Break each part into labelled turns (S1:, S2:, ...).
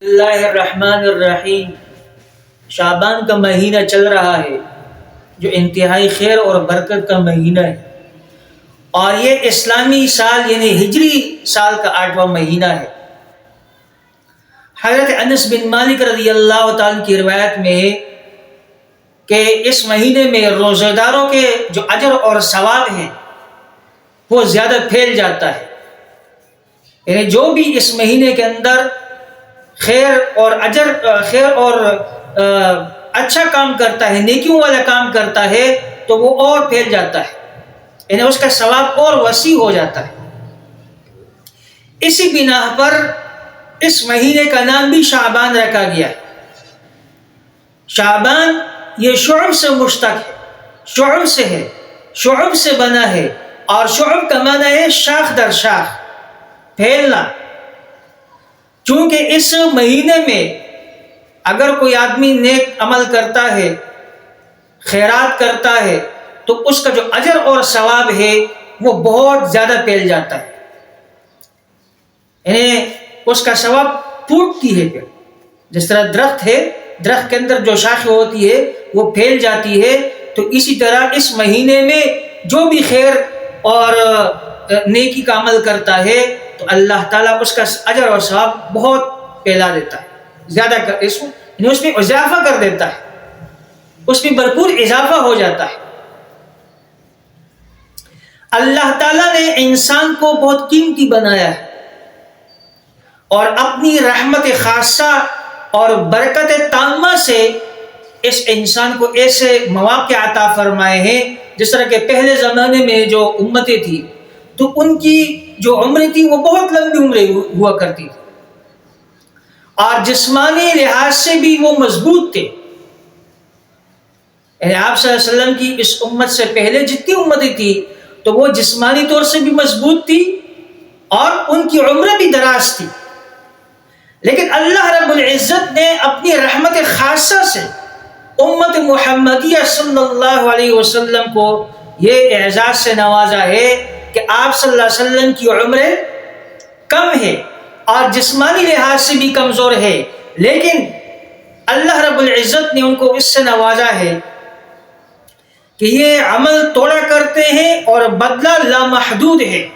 S1: اللہ الرحمن الرحیم۔ شعبان کا مہینہ چل رہا ہے جو انتہائی خیر اور برکت کا مہینہ ہے، اور یہ اسلامی سال یعنی ہجری سال کا 8واں مہینہ ہے۔ حضرت انس بن مالک رضی اللہ تعالیٰ کی روایت میں ہے کہ اس مہینے میں روزہ داروں کے جو اجر اور ثواب ہیں وہ زیادہ پھیل جاتا ہے، یعنی جو بھی اس مہینے کے اندر خیر اور اچھا کام کرتا ہے، نیکیوں والا کام کرتا ہے تو وہ اور پھیل جاتا ہے، یعنی اس کا ثواب اور وسیع ہو جاتا ہے۔ اسی بنا پر اس مہینے کا نام بھی شعبان رکھا گیا ہے۔ شعبان یہ شعب سے مشتق ہے، شعب سے ہے، شعب سے بنا ہے، اور شعب کا معنی ہے شاخ در شاخ، پھیلنا۔ چونکہ اس مہینے میں اگر کوئی آدمی نیک عمل کرتا ہے، خیرات کرتا ہے، تو اس کا جو اجر اور ثواب ہے وہ بہت زیادہ پھیل جاتا ہے، یعنی اس کا ثواب پھوٹتی ہے۔ پھر جس طرح درخت ہے، درخت کے اندر جو شاخیں ہوتی ہے وہ پھیل جاتی ہے، تو اسی طرح اس مہینے میں جو بھی خیر اور نیکی کا عمل کرتا ہے تو اللہ تعالیٰ اس کا اجر اور ثواب بہت پھیلا دیتا ہے، زیادہ اس میں اضافہ کر دیتا ہے، اس میں بھرپور اضافہ ہو جاتا ہے۔ اللہ تعالیٰ نے انسان کو بہت قیمتی بنایا ہے اور اپنی رحمت خاصہ اور برکت تامہ سے اس انسان کو ایسے مواقع عطا فرمائے ہیں، جس طرح کہ پہلے زمانے میں جو امتیں تھیں تو ان کی جو عمریں تھی وہ بہت لمبی عمریں ہوا کرتی تھی، اور جسمانی لحاظ سے بھی وہ مضبوط تھے، یعنی آپ صلی اللہ علیہ وسلم کی اس امت سے پہلے جتنی امتیں تھی تو وہ جسمانی طور سے بھی مضبوط تھی اور ان کی عمریں بھی دراز تھی۔ لیکن اللہ رب العزت نے اپنی رحمت خاصہ سے امت محمدیہ صلی اللہ علیہ وسلم کو یہ اعزاز سے نوازا ہے کہ آپ صلی اللہ علیہ وسلم کی عمریں کم ہے اور جسمانی لحاظ سے بھی کمزور ہے، لیکن اللہ رب العزت نے ان کو اس سے نوازا ہے کہ یہ عمل توڑا کرتے ہیں اور بدلہ لامحدود ہے،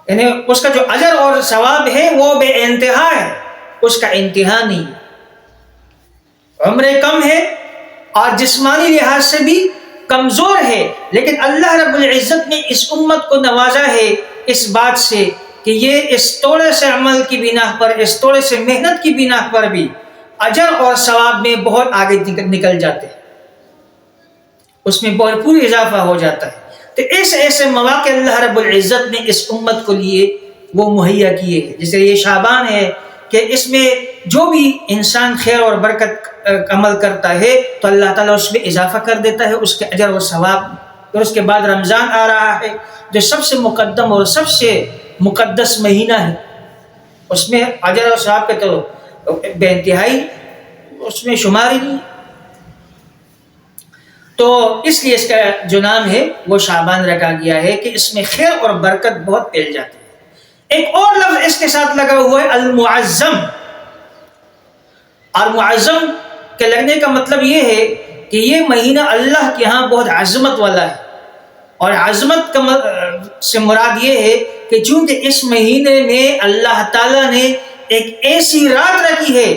S1: یعنی اس کا جو اجر اور ثواب ہے وہ بے انتہا ہے، اس کا انتہا نہیں۔ عمریں کم ہے اور جسمانی لحاظ سے بھی کمزور ہے، لیکن اللہ رب العزت نے اس امت کو نوازا ہے اس بات سے کہ یہ اس توڑے سے عمل کی بنا پر، اس توڑے سے محنت کی بنا پر بھی اجر اور ثواب میں بہت آگے نکل جاتے ہیں، اس میں بھرپور اضافہ ہو جاتا ہے۔ تو ایسے مواقع اللہ رب العزت نے اس امت کو لیے وہ مہیا کیے ہیں، جیسے یہ شعبان ہے کہ اس میں جو بھی انسان خیر اور برکت عمل کرتا ہے تو اللہ تعالیٰ اس میں اضافہ کر دیتا ہے، اس کے اجر و ثواب۔ اور اس کے بعد رمضان آ رہا ہے جو سب سے مقدم اور سب سے مقدس مہینہ ہے، اس میں اجر و ثواب کے تو بے انتہائی اس میں شمار ہی نہیں، تو اس لیے اس کا جو نام ہے وہ شعبان رکھا گیا ہے کہ اس میں خیر اور برکت بہت پھیل جاتی ہے۔ ایک اور لفظ اس کے ساتھ لگا ہوا ہے المعظم، اور معظم کے لگنے کا مطلب یہ ہے کہ یہ مہینہ اللہ کے ہاں بہت عظمت والا ہے، اور عظمت سے مراد یہ ہے کہ چونکہ اس مہینے میں اللہ تعالیٰ نے ایک ایسی رات رکھی ہے،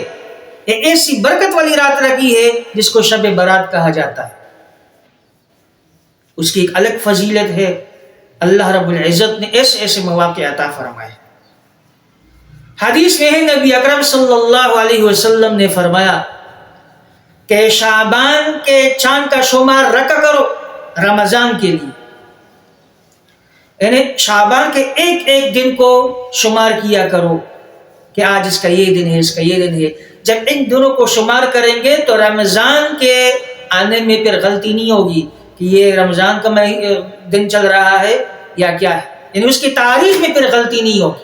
S1: ایک ایسی برکت والی رات رکھی ہے جس کو شب برات کہا جاتا ہے، اس کی ایک الگ فضیلت ہے۔ اللہ رب العزت نے ایسے مواقع عطا فرمائے۔ حدیث میں ہے نبی اکرم صلی اللہ علیہ وسلم نے فرمایا کہ شعبان کے چاند کا شمار رکھا کرو رمضان کے لیے، یعنی شعبان کے ایک ایک دن کو شمار کیا کرو کہ آج اس کا یہ دن ہے، اس کا یہ دن ہے۔ جب ان دنوں کو شمار کریں گے تو رمضان کے آنے میں پھر غلطی نہیں ہوگی کہ یہ رمضان کا دن چل رہا ہے یا کیا ہے، یعنی اس کی تاریخ میں پھر غلطی نہیں ہوگی۔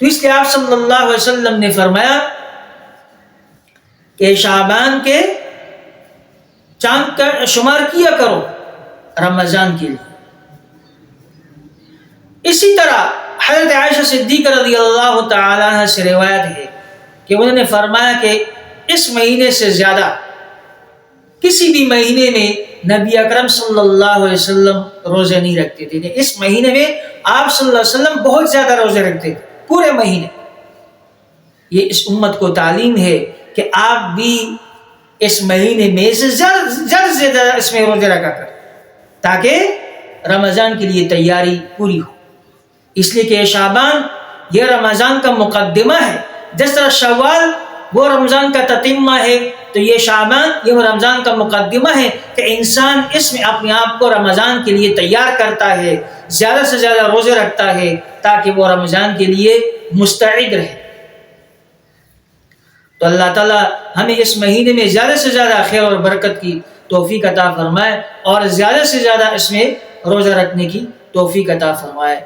S1: تو اس لیے آپ صلی اللہ علیہ وسلم نے فرمایا کہ شعبان کے چاند کا شمار کیا کرو رمضان کے لیے۔ اسی طرح حضرت عائشہ صدیقہ رضی اللہ تعالی عنہ سے روایت ہے کہ انہوں نے فرمایا کہ اس مہینے سے زیادہ کسی بھی مہینے میں نبی اکرم صلی اللہ علیہ وسلم روزے نہیں رکھتے تھے. اس مہینے میں آپ صلی اللہ علیہ وسلم بہت زیادہ روزے رکھتے تھے پورے مہینے. یہ اس امت کو تعلیم ہے کہ آپ بھی اس مہینے میں سے زیادہ سے زیادہ اس میں روزے رکھا کر تاکہ رمضان کے لیے تیاری پوری ہو. اس لیے کہ یہ شعبان یہ رمضان کا مقدمہ ہے. جس طرح شوال وہ رمضان کا تتمہ ہے تو یہ شعبان یہ رمضان کا مقدمہ ہے کہ انسان اس میں اپنے آپ کو رمضان کے لیے تیار کرتا ہے, زیادہ سے زیادہ روزے رکھتا ہے تاکہ وہ رمضان کے لیے مستعد رہے. تو اللہ تعالیٰ ہمیں اس مہینے میں زیادہ سے زیادہ خیر اور برکت کی توفیق عطا فرمائے اور زیادہ سے زیادہ اس میں روزہ رکھنے کی توفیق عطا فرمائے.